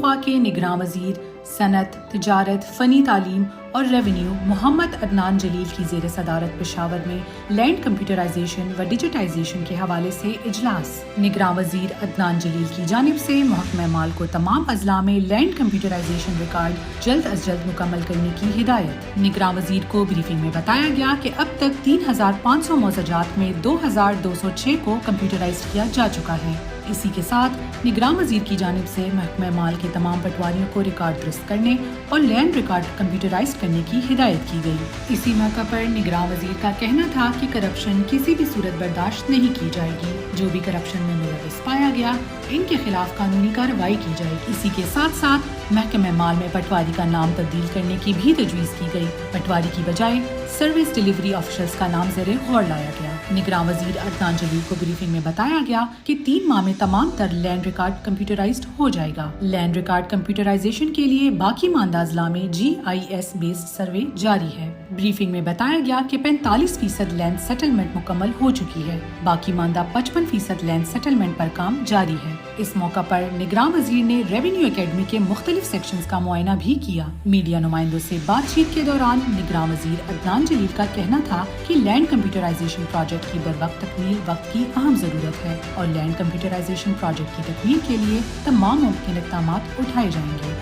پختونخوا کے نگراں وزیر صنعت، تجارت، فنی تعلیم اور ریونیو محمد عدنان جلیل کی زیر صدارت پشاور میں لینڈ کمپیوٹرائزیشن و ڈیجیٹائزیشن کے حوالے سے اجلاس۔ نگراں وزیر عدنان جلیل کی جانب سے محکمہ مال کو تمام اضلاع میں لینڈ کمپیوٹرائزیشن ریکارڈ جلد از جلد مکمل کرنے کی ہدایت۔ نگراں وزیر کو بریفنگ میں بتایا گیا کہ اب تک 3500 موضوعات میں 2206 کو کمپیوٹرائز کیا جا چکا ہے۔ اسی کے ساتھ نگراں وزیر کی جانب سے محکمہ مال کے تمام پٹواریوں کو ریکارڈ درست کرنے اور لینڈ ریکارڈ کمپیوٹرائز کرنے کی ہدایت کی گئی۔ اسی موقع پر نگراں وزیر کا کہنا تھا کہ کرپشن کسی بھی صورت برداشت نہیں کی جائے گی۔ جو بھی کرپشن میں ملوث پایا گیا ان کے خلاف قانونی کارروائی کی جائے گی۔ اسی کے ساتھ ساتھ محکمہ مال میں پٹواری کا نام تبدیل کرنے کی بھی تجویز کی گئی۔ پٹواری کی بجائے سروس ڈیلیوری آفیشلز کا نام زیر غور لایا گیا۔ نگراں وزیر عدنان جلیل کو بریفنگ میں بتایا گیا کہ 3 ماہ میں تمام تر لینڈ ریکارڈ کمپیوٹرائزڈ ہو جائے گا۔ لینڈ ریکارڈ کمپیوٹرائزیشن کے لیے باقی ماندہ اضلاع میں GIS بیسڈ سروے جاری ہے۔ بریفنگ میں بتایا گیا کہ 45% لینڈ سیٹلمنٹ مکمل ہو چکی ہے، باقی ماندہ 55% لینڈ سیٹلمنٹ پر کام جاری ہے۔ اس موقع پر نگراں وزیر نے ریونیو اکیڈمی کے مختلف سیکشنز کا معائنہ بھی کیا۔ میڈیا نمائندوں سے بات چیت کے دوران نگراں وزیر عدنان جلیل کا کہنا تھا کہ لینڈ کمپیوٹرائزیشن پروجیکٹ کی بروقت تکمیل وقت کی اہم ضرورت ہے اور لینڈ کمپیوٹرائزیشن پروجیکٹ کی تکمیل کے لیے تمام ممکن اقدامات اٹھائے جائیں گے۔